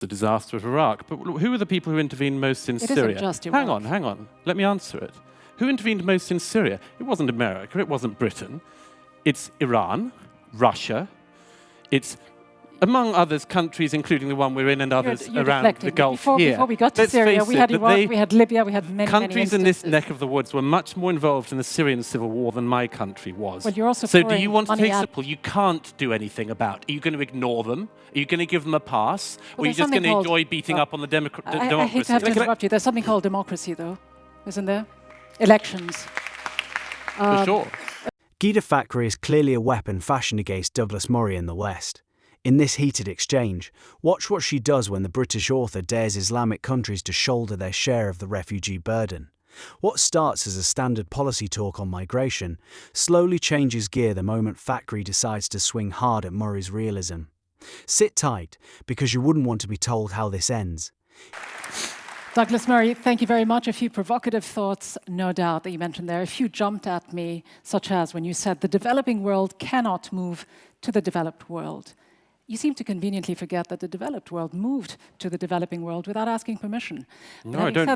the disaster of Iraq. But who are the people who intervened most in Syria? Isn't just Iraq. Hang on. Let me answer it. Who intervened most in Syria? It wasn't America, it wasn't Britain. It's Iran, Russia. It's, among others, countries, including the one we're in and others You're around the Gulf here. Before we got to Syria, we had Iraq, we had Libya, we had many countries in this instances. neck of the woods were much more involved in the Syrian civil war than my country was. Well, you're also so do pouring you want to money take at- simple? You can't do anything about. Are you going to ignore them? Are you going to give them a pass? Or are you there's just going to something enjoy beating up on the democracy? I hate to have to interrupt you. There's something called democracy, though, isn't there? Elections. For sure. Ghida Fakhri is clearly a weapon fashioned against Douglas Murray in the West. In this heated exchange, watch what she does when the British author dares Islamic countries to shoulder their share of the refugee burden. What starts as a standard policy talk on migration slowly changes gear the moment Fakhri decides to swing hard at Murray's realism. Sit tight, because you wouldn't want to be told how this ends. Douglas Murray, thank you very much. A few provocative thoughts, no doubt, that you mentioned there. A few jumped at me, such as when you said the developing world cannot move to the developed world. You seem to conveniently forget that the developed world moved to the developing world without asking permission. No, I don't.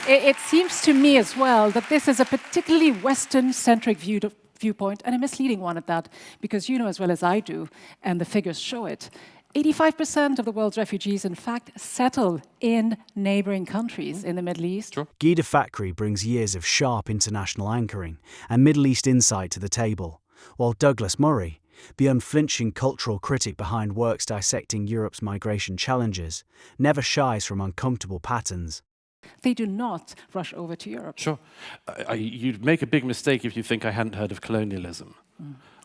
It seems to me as well that this is a particularly Western-centric viewpoint, and a misleading one at that, because you know as well as I do, and the figures show it, 85% of the world's refugees, in fact, settle in neighboring countries in the Middle East. Sure. Ghida Fakhri brings years of sharp international anchoring and Middle East insight to the table, while Douglas Murray, the unflinching cultural critic behind works dissecting Europe's migration challenges, never shies from uncomfortable patterns. They do not rush over to Europe. Sure. You'd make a big mistake if you think I hadn't heard of colonialism.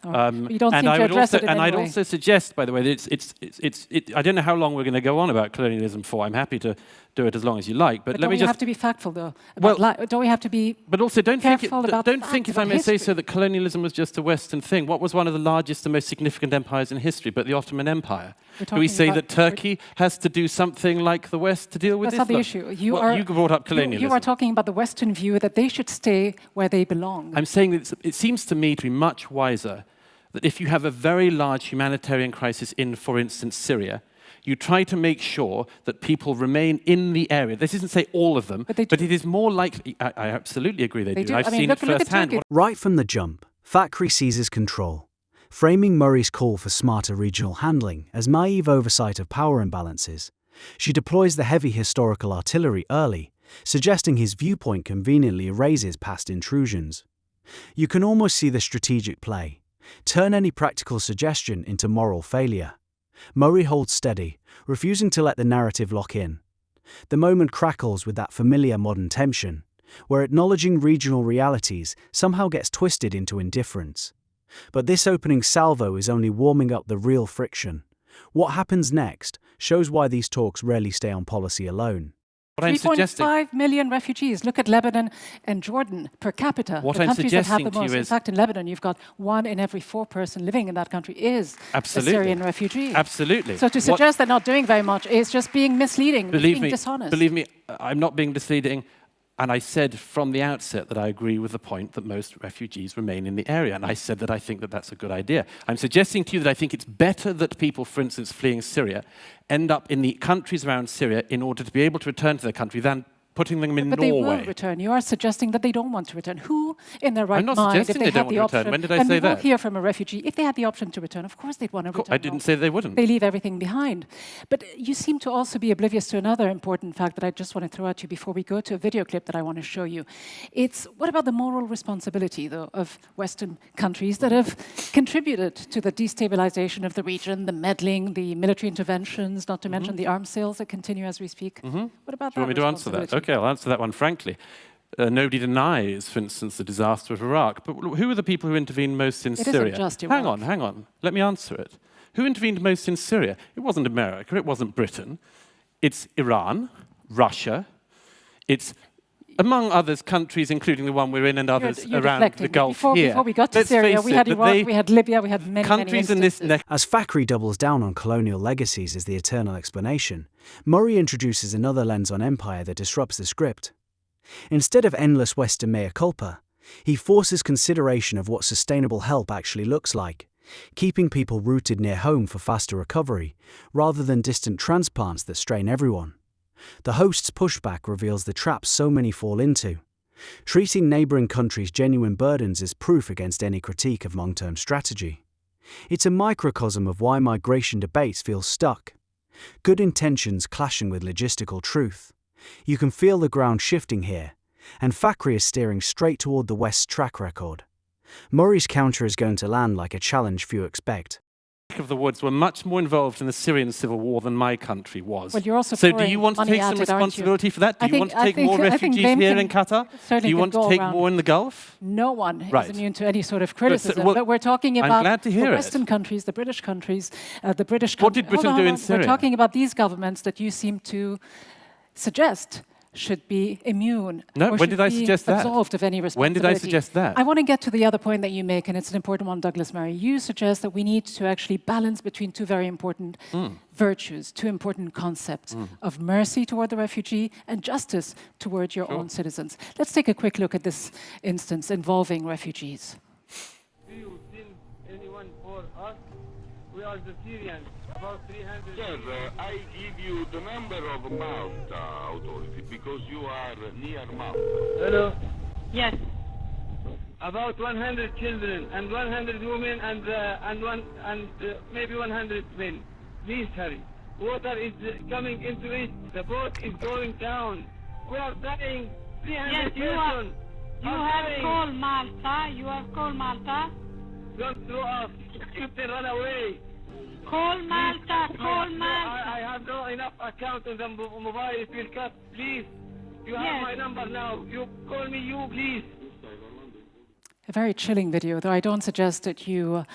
You don't seem to address it in any I'd way. also suggest, by the way, that I don't know how long we're going to go on about colonialism for. I'm happy to do it as long as you like, but let don't me we just have to be factful, though? Don't we have to be But also, don't think, careful about if I may say so, that colonialism was just a Western thing. What was one of the largest and most significant empires in history but the Ottoman Empire? Do we say that Turkey has to do something like the West to deal with That's Islam? not the issue. You brought up colonialism. You are talking about the Western view that they should stay where they belong. I'm saying that it seems to me to be much wiser that if you have a very large humanitarian crisis in, for instance, Syria, you try to make sure that people remain in the area. This isn't say all of them, but it is more likely. I absolutely agree they do. I've seen it firsthand. Right from the jump, Fakhri seizes control, framing Murray's call for smarter regional handling as naive oversight of power imbalances. She deploys the heavy historical artillery early, suggesting his viewpoint conveniently erases past intrusions. You can almost see the strategic play. Turn any practical suggestion into moral failure. Murray holds steady, refusing to let the narrative lock in. The moment crackles with that familiar modern tension, where acknowledging regional realities somehow gets twisted into indifference. But this opening salvo is only warming up the real friction. What happens next shows why these talks rarely stay on policy alone. 3.5 million refugees. Look at Lebanon and Jordan per capita. What the I'm countries that have suggesting the to you most. In is- fact, in Lebanon, you've got 1 in every 4 person living in that country is a Syrian refugee. Absolutely. So to suggest they're not doing very much is just being misleading, being dishonest. Believe me, I'm not being misleading. And I said from the outset that I agree with the point that most refugees remain in the area. And I said that I think that that's a good idea. I'm suggesting to you that I think it's better that people, for instance, fleeing Syria, end up in the countries around Syria in order to be able to return to their country than putting them in but Norway. they will return. You are suggesting that they don't want to return. Who, in their right I'm not mind, if suggesting they they had don't the want to option, return. When did I and say we will that? hear from a refugee, if they had the option to return, of course they'd want to return. I didn't say they wouldn't. They leave everything behind. But you seem to also be oblivious to another important fact that I just want to throw at you before we go to a video clip that I want to show you. It's what about the moral responsibility, though, of Western countries that have contributed to the destabilization of the region, the meddling, the military interventions, not to mention the arms sales that continue as we speak? What about Do you want me to answer that? Okay, I'll answer that one frankly. Nobody denies, for instance, the disaster of Iraq. But who are the people who intervened most in Syria? Isn't just Iraq. Hang on. Let me answer it. Who intervened most in Syria? It wasn't America, it wasn't Britain. It's Iran, Russia. It's, among others, countries, including the one we're in and others around the Gulf here. Before we got to Syria, we had Iraq, we had Libya, we had many countries in this neck. As Fakhri doubles down on colonial legacies as the eternal explanation, Murray introduces another lens on empire that disrupts the script. Instead of endless Western mea culpa, he forces consideration of what sustainable help actually looks like, keeping people rooted near home for faster recovery, rather than distant transplants that strain everyone. The host's pushback reveals the traps so many fall into. Treating neighbouring countries' genuine burdens is proof against any critique of long-term strategy. It's a microcosm of why migration debates feel stuck. Good intentions clashing with logistical truth. You can feel the ground shifting here, and Fakhri is steering straight toward the West's track record. Murray's counter is going to land like a challenge few expect. Of the Woods were much more involved in the Syrian civil war than my country was. Well, you're also so do you want to take some responsibility for that? Do you want to take more refugees here in Qatar? Do you want to take more in the Gulf? No one is Right. immune to any sort of criticism. Well, but we're talking about I'm glad to hear the Western it. countries, the British countries, the British countries. What did Britain do in Syria? We're talking about these governments that you seem to suggest should be immune. No, or when should did I be suggest that? absolved of any When responsibility. did I suggest that? I want to get to the other point that you make, and it's an important one, Douglas Murray. You suggest that we need to actually balance between two very important virtues, two important concepts of mercy toward the refugee and justice toward your own citizens. Let's take a quick look at this instance involving refugees. Do you send anyone for us? We are the Syrians, about 300. Sir, I give you the number of Malta authority because you are near Malta. Hello? Yes. About 100 children and 100 women and maybe 100 men. Please hurry. Water is coming into it. The boat is going down. We are dying. 300 Yes, children. you have called Malta. You have called Malta. Don't throw us. You can run away. Call Malta. Call I Malta. have no enough account on the mobile. It will cut. Please. You have Yes. my number now. You call me, you please. A very chilling video, though I don't suggest that you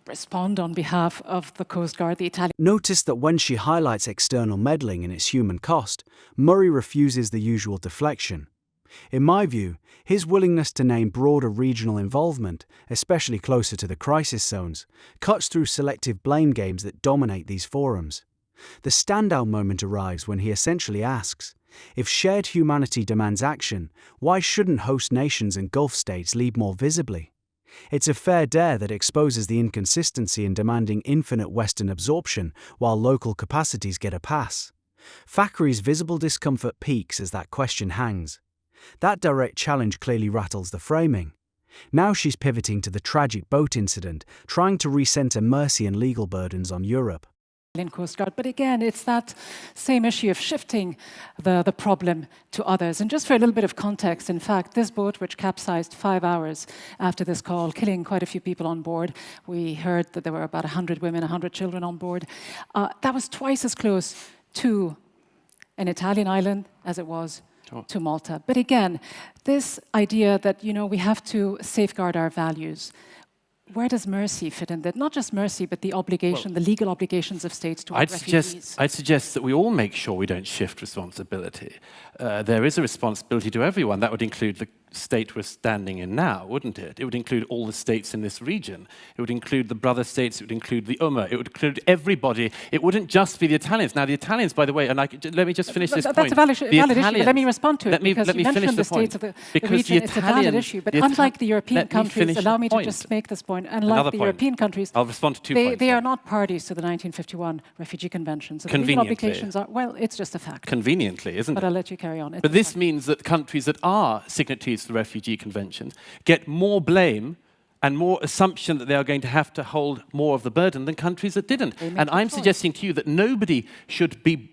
respond on behalf of the Coast Guard, the Italian. Notice that when she highlights external meddling and its human cost, Murray refuses the usual deflection. In my view, his willingness to name broader regional involvement, especially closer to the crisis zones, cuts through selective blame games that dominate these forums. The standout moment arrives when he essentially asks, if shared humanity demands action, why shouldn't host nations and Gulf states lead more visibly? It's a fair dare that exposes the inconsistency in demanding infinite Western absorption while local capacities get a pass. Fakhri's visible discomfort peaks as that question hangs. That direct challenge clearly rattles the framing. Now she's pivoting to the tragic boat incident, trying to recenter mercy and legal burdens on Europe. Coast Guard. But again, it's that same issue of shifting the problem to others. And just for a little bit of context, in fact, this boat, which capsized 5 hours after this call, killing quite a few people on board, we heard that there were about 100 women, 100 children on board, that was twice as close to an Italian island as it was to Malta. But again, this idea that, we have to safeguard our values, where does mercy fit in that? Not just mercy, but the obligation, the legal obligations of states towards refugees. I'd suggest that we all make sure we don't shift responsibility. There is a responsibility to everyone. That would include the state we're standing in now, wouldn't it? It would include all the states in this region. It would include the brother states. It would include the Ummah. It would include everybody. It wouldn't just be the Italians. Now, the Italians, by the way, and let me just finish this point. That's a valid issue, but let me respond to it. Let me finish the point. States of the region, it's a valid issue. But unlike the European countries, allow me to just make this point, unlike the European countries, I'll respond to 2 points. They are not parties to the 1951 Refugee Convention. So the legal obligations are, well, it's just a fact. Conveniently, isn't it? But I'll let you carry on. But this means that countries that are signatories to the Refugee Convention get more blame and more assumption that they are going to have to hold more of the burden than countries that didn't. And I'm suggesting to you that nobody should be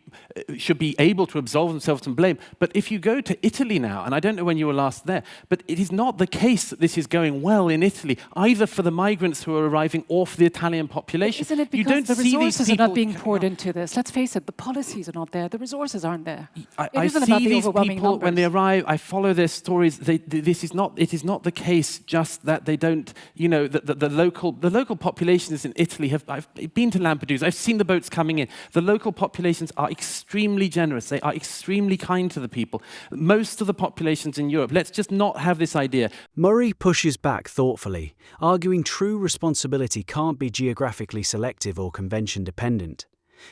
able to absolve themselves from blame. But if you go to Italy now, and I don't know when you were last there, but it is not the case that this is going well in Italy, either for the migrants who are arriving or for the Italian population. Isn't it you because don't the see resources these are not being poured into this? Let's face it, the policies are not there, the resources aren't there. I see these people when they arrive, I follow their stories. It is not the case just that they don't, the local populations in Italy I've been to Lampedusa, I've seen the boats coming in. The local populations are extremely generous. They are extremely kind to the people. Most of the populations in Europe, let's just not have this idea. Murray pushes back thoughtfully, arguing true responsibility can't be geographically selective or convention dependent.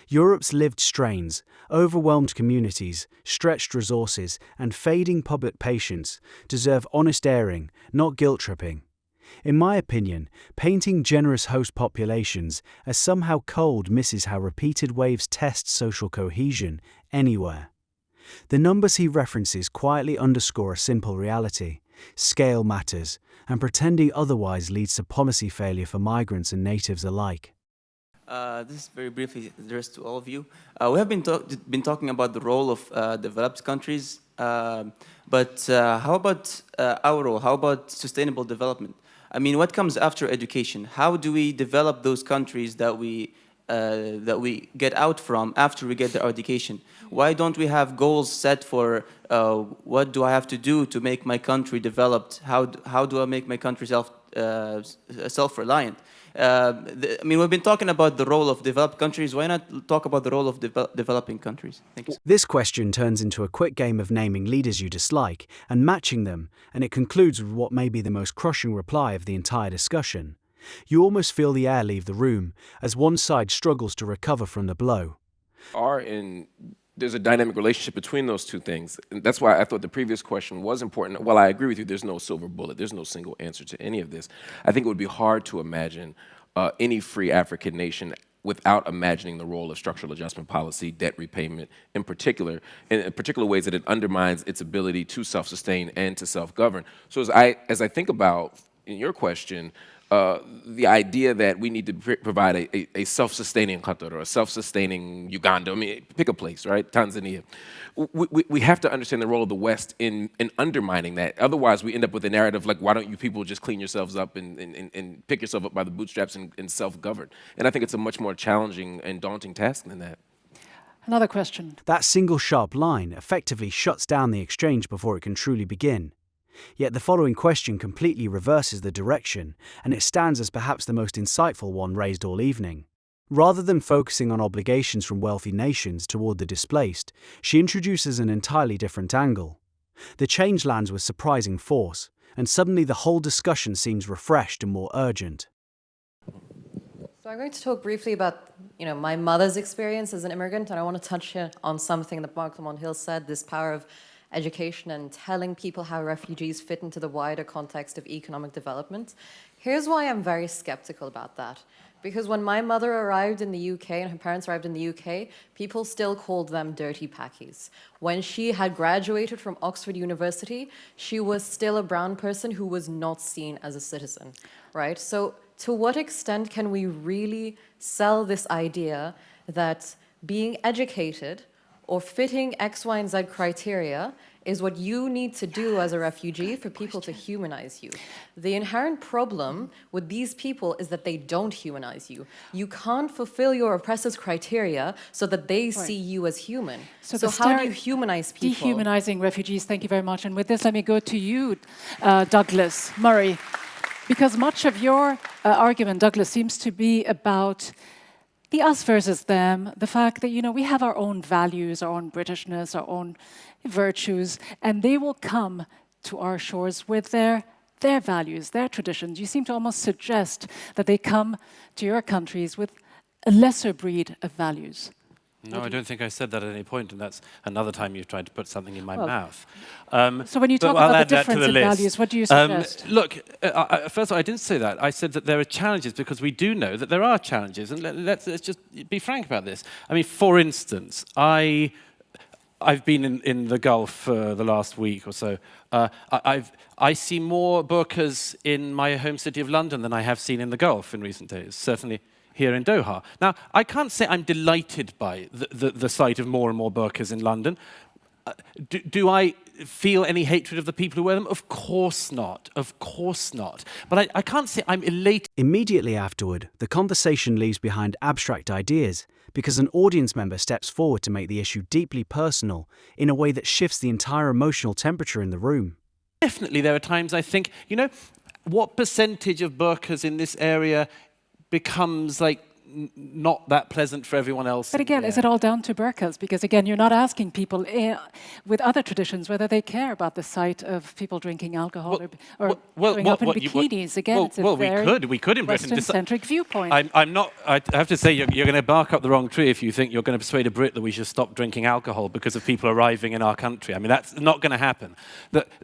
Europe's lived strains, overwhelmed communities, stretched resources, and fading public patience deserve honest airing, not guilt-tripping. In my opinion, painting generous host populations as somehow cold misses how repeated waves test social cohesion anywhere. The numbers he references quietly underscore a simple reality: scale matters, and pretending otherwise leads to policy failure for migrants and natives alike. This is very briefly addressed to all of you. We have been talking about the role of developed countries, but how about our role? How about sustainable development? I mean, what comes after education? How do we develop those countries that we get out from after we get our education? Why don't we have goals set for what do I have to do to make my country developed? How do I make my country self-reliant? I mean, we've been talking about the role of developed countries. Why not talk about the role of developing countries? Thank you. This question turns into a quick game of naming leaders you dislike and matching them, and it concludes with what may be the most crushing reply of the entire discussion. You almost feel the air leave the room as one side struggles to recover from the blow. There's a dynamic relationship between those two things. And that's why I thought the previous question was important. While I agree with you, there's no silver bullet. There's no single answer to any of this. I think it would be hard to imagine any free African nation without imagining the role of structural adjustment policy, debt repayment in particular ways that it undermines its ability to self-sustain and to self-govern. So as I think about, in your question, the idea that we need to provide a self-sustaining Qatar or a self-sustaining Uganda, I mean, pick a place, right? Tanzania. We have to understand the role of the West in undermining that. Otherwise, we end up with a narrative like, why don't you people just clean yourselves up and pick yourself up by the bootstraps and self-govern? And I think it's a much more challenging and daunting task than that. Another question. That single sharp line effectively shuts down the exchange before it can truly begin. Yet the following question completely reverses the direction, and it stands as perhaps the most insightful one raised all evening. Rather than focusing on obligations from wealthy nations toward the displaced, she introduces an entirely different angle. The change lands with surprising force, and suddenly the whole discussion seems refreshed and more urgent. So I'm going to talk briefly about, my mother's experience as an immigrant, and I want to touch here on something that Mark Lamont Hill said, this power of education and telling people how refugees fit into the wider context of economic development. Here's why I'm very skeptical about that. Because when my mother arrived in the UK and her parents arrived in the UK, people still called them dirty packies. When she had graduated from Oxford University, she was still a brown person who was not seen as a citizen, right? So to what extent can we really sell this idea that being educated or fitting X, Y, and Z criteria is what you need to do as a refugee for people to humanize you? The inherent problem with these people is that they don't humanize you. You can't fulfill your oppressor's criteria so that they see you as human. So how do you humanize people? Dehumanizing refugees, thank you very much. And with this, let me go to you, douglasmurray. Because much of your argument, Douglas, seems to be about the us versus them, the fact that, we have our own values, our own Britishness, our own virtues, and they will come to our shores with their values, their traditions. You seem to almost suggest that they come to your countries with a lesser breed of values. No, I don't think I said that at any point, and that's another time you've tried to put something in my mouth. So when you talk about the difference in values, what do you suggest? Look, first of all, I didn't say that. I said that there are challenges because we do know that there are challenges, and let's just be frank about this. I mean, for instance, I've been in the Gulf for the last week or so. I see more burqas in my home city of London than I have seen in the Gulf in recent days, certainly here in Doha. Now, I can't say I'm delighted by the sight of more and more burqas in London. Do I feel any hatred of the people who wear them? Of course not. Of course not. But I can't say I'm elated. Immediately afterward, the conversation leaves behind abstract ideas because an audience member steps forward to make the issue deeply personal in a way that shifts the entire emotional temperature in the room. Definitely there are times I think, what percentage of burqas in this area becomes like not that pleasant for everyone else. But again, is it all down to burqas? Because again, you're not asking people with other traditions whether they care about the sight of people drinking alcohol or showing up in bikinis. Again, it's a very we could in Britain Western-centric viewpoint. I'm not. I have to say, you're going to bark up the wrong tree if you think you're going to persuade a Brit that we should stop drinking alcohol because of people arriving in our country. I mean, that's not going to happen.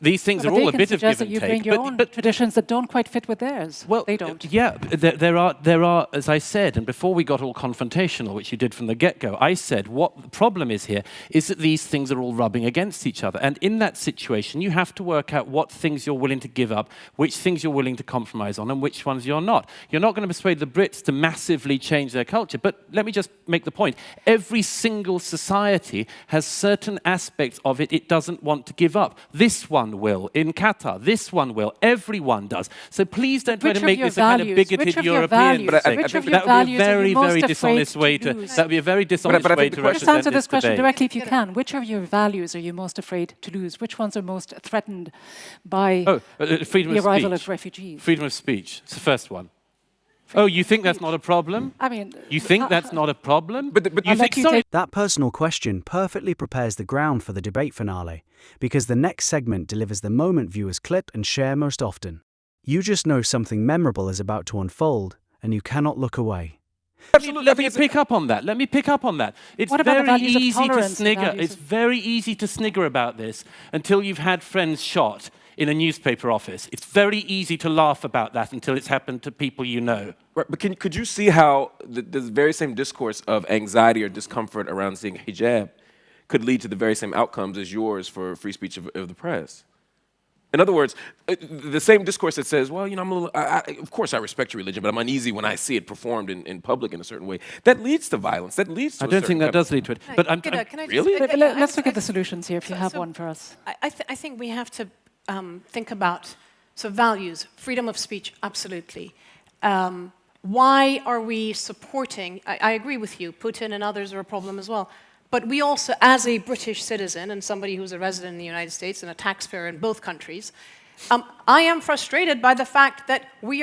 These things are all a bit of give and take. You bring your own traditions that don't quite fit with theirs. Well, they don't. Yeah, there are, as I said, and before we got all confrontational, which you did from the get-go, I said what the problem is here is that these things are all rubbing against each other. And in that situation, you have to work out what things you're willing to give up, which things you're willing to compromise on, and which ones you're not. You're not going to persuade the Brits to massively change their culture, but let me just make the point. Every single society has certain aspects of it doesn't want to give up. This one will. In Qatar, this one will. Everyone does. So please don't try to make this a kind of bigoted European thing. That would be a very, very dishonest way to. That would be a very dishonest way to represent Just answer this question debate. directly if you can. Which of your values are you most afraid to lose? Which ones are most threatened by the arrival of refugees? Freedom of speech. It's the first one. Oh, you think that's not a problem? I mean, you think that's not a problem? But you think sorry. That personal question perfectly prepares the ground for the debate finale, because the next segment delivers the moment viewers clip and share most often. You just know something memorable is about to unfold, and you cannot look away. Absolutely. Let me pick up on that. It's very easy to snigger. It's very easy to snigger about this until you've had friends shot in a newspaper office. It's very easy to laugh about that until it's happened to people you know. Right, but could you see how the very same discourse of anxiety or discomfort around seeing hijab could lead to the very same outcomes as yours for free speech of the press? In other words, the same discourse that says, well, you know, of course I respect your religion, but I'm uneasy when I see it performed in public in a certain way. That leads to violence. That leads to I don't think that does lead to it. But really? Let's look at the solutions here, if you have one for us. I think we have to think about values, freedom of speech, absolutely. Why are we supporting, I agree with you, Putin and others are a problem as well, but we also, as a British citizen and somebody who's a resident in the United States and a taxpayer in both countries, I am frustrated by the fact that we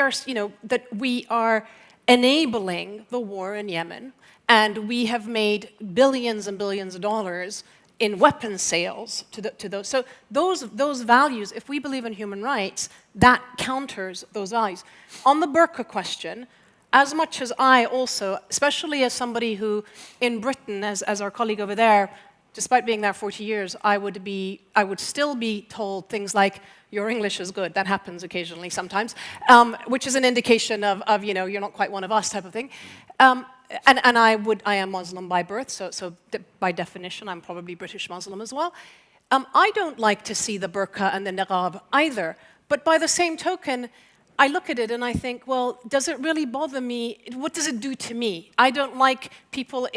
are enabling the war in Yemen, and we have made billions and billions of dollars in weapons sales to those. So those values, if we believe in human rights, that counters those values. On the burqa question, as much as I also, especially as somebody who in Britain, as our colleague over there, despite being there 40 years, I would still be told things like, your English is good. That happens occasionally sometimes, which is an indication of you're not quite one of us type of thing. And I am Muslim by birth, so by definition, I'm probably British Muslim as well. I don't like to see the burqa and the niqab either, but by the same token, I look at it and I think, well, does it really bother me? What does it do to me? I don't like people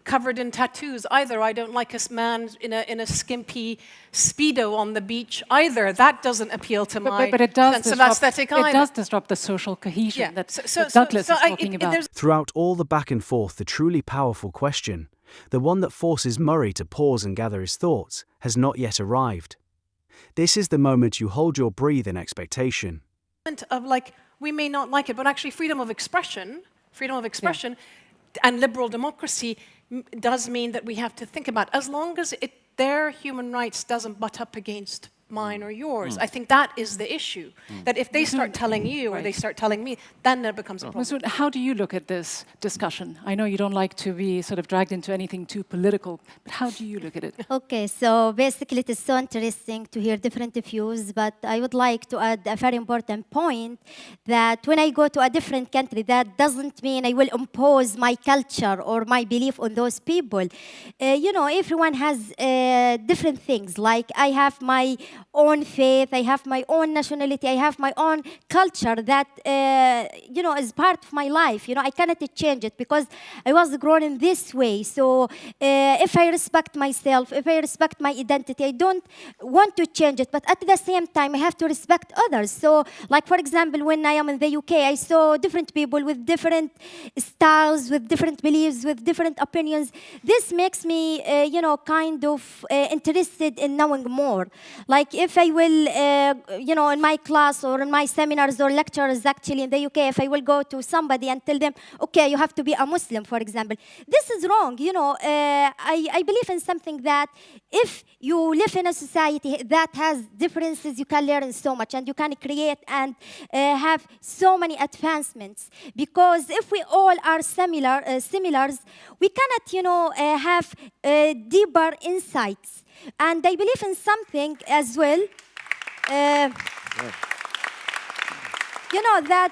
covered in tattoos either. I don't like a man in a skimpy Speedo on the beach either. That doesn't appeal to my sense of aesthetic either. It does disrupt the social cohesion that Douglas is talking about. Throughout all the back and forth, the truly powerful question, the one that forces Murray to pause and gather his thoughts, has not yet arrived. This is the moment you hold your breath in expectation. Of we may not like it, but actually freedom of expression and liberal democracy does mean that we have to think about, as long as their human rights doesn't butt up against mine or yours. I think that is the issue. That if they start telling you or they start telling me, then there becomes a problem. Masood, how do you look at this discussion? I know you don't like to be sort of dragged into anything too political, but how do you look at it? Okay, so basically it is so interesting to hear different views, but I would like to add a very important point that when I go to a different country, that doesn't mean I will impose my culture or my belief on those people. Everyone has different things. Like I have my own faith, I have my own nationality, I have my own culture that, is part of my life. I cannot change it because I was grown in this way. So if I respect myself, if I respect my identity, I don't want to change it. But at the same time, I have to respect others. So, like, for example, when I am in the UK, I saw different people with different styles, with different beliefs, with different opinions. This makes me, kind of interested in knowing more. Like, Like if I will, in my class or in my seminars or lectures actually in the UK, if I will go to somebody and tell them, okay, you have to be a Muslim, for example. This is wrong, I believe in something that if you live in a society that has differences, you can learn so much and you can create and have so many advancements. Because if we all are similars, we cannot, have deeper insights. And I believe in something as well. That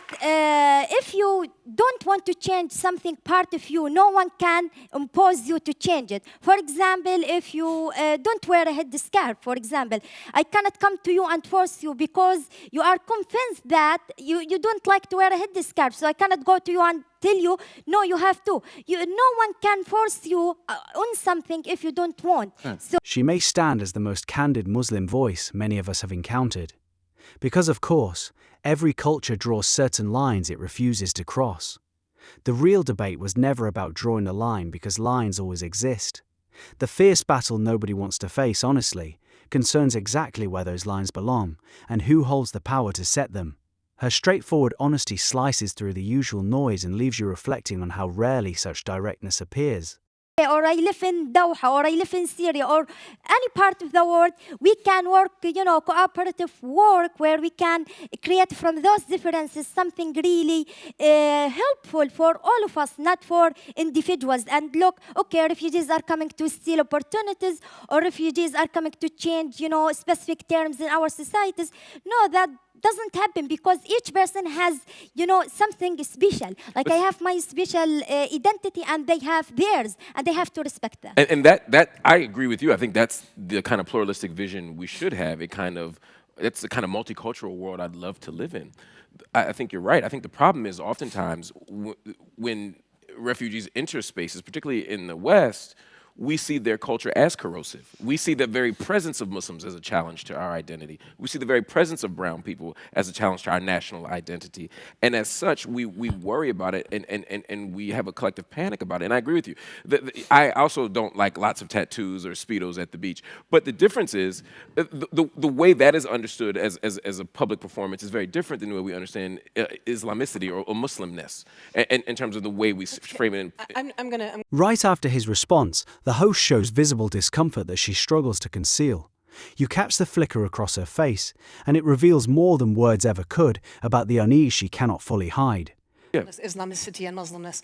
if you don't want to change something part of you, no one can impose you to change it. For example, if you don't wear a headscarf, for example, I cannot come to you and force you because you are convinced that you don't like to wear a headscarf. So I cannot go to you and tell you, no, you have to. No one can force you on something if you don't want. So she may stand as the most candid Muslim voice many of us have encountered. Because, of course, every culture draws certain lines it refuses to cross. The real debate was never about drawing a line because lines always exist. The fierce battle nobody wants to face, honestly, concerns exactly where those lines belong and who holds the power to set them. Her straightforward honesty slices through the usual noise and leaves you reflecting on how rarely such directness appears. or I live in Doha, or I live in Syria, or any part of the world, we can work, cooperative work where we can create from those differences something really helpful for all of us, not for individuals. And look, okay, refugees are coming to steal opportunities, or refugees are coming to change, specific terms in our societies. No, that doesn't happen because each person has, something special. Like I have my special identity and they have theirs, and they have to respect them. And that I agree with you. I think that's the kind of pluralistic vision we should have. It's the kind of multicultural world I'd love to live in. I think you're right. I think the problem is oftentimes when refugees enter spaces, particularly in the West, we see their culture as corrosive. We see the very presence of Muslims as a challenge to our identity. We see the very presence of brown people as a challenge to our national identity. And as such, we worry about it and we have a collective panic about it. And I agree with you. I also don't like lots of tattoos or Speedos at the beach. But the difference is the way that is understood as a public performance is very different than the way we understand Islamicity or Muslimness in terms of the way we frame it. Right after his response, the host shows visible discomfort that she struggles to conceal. You catch the flicker across her face, and it reveals more than words ever could about the unease she cannot fully hide. Yeah. Islamicity and Muslimness.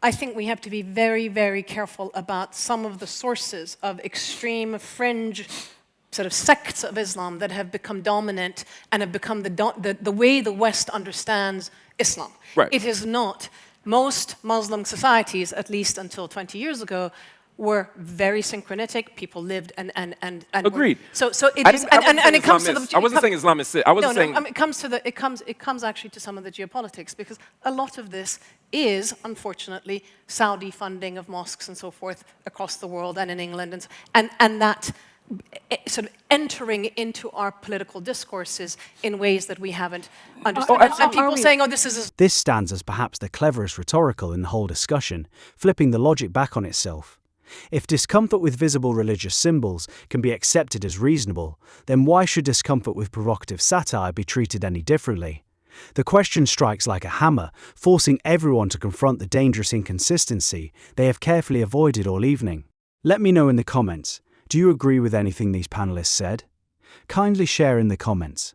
I think we have to be very, very careful about some of the sources of extreme fringe sort of sects of Islam that have become dominant and have become the way the West understands Islam. Right. It is not. Most Muslim societies, at least until 20 years ago, were very syncretic. People lived and agreed. So it is, and it comes to the. I wasn't saying Islamist. I wasn't saying. It comes actually to some of the geopolitics, because a lot of this is unfortunately Saudi funding of mosques and so forth across the world and in England, and that sort of entering into our political discourses in ways that we haven't understood. And people saying, "Oh, this is." This stands as perhaps the cleverest rhetorical in the whole discussion, flipping the logic back on itself. If discomfort with visible religious symbols can be accepted as reasonable, then why should discomfort with provocative satire be treated any differently? The question strikes like a hammer, forcing everyone to confront the dangerous inconsistency they have carefully avoided all evening. Let me know in the comments, do you agree with anything these panelists said? Kindly share in the comments.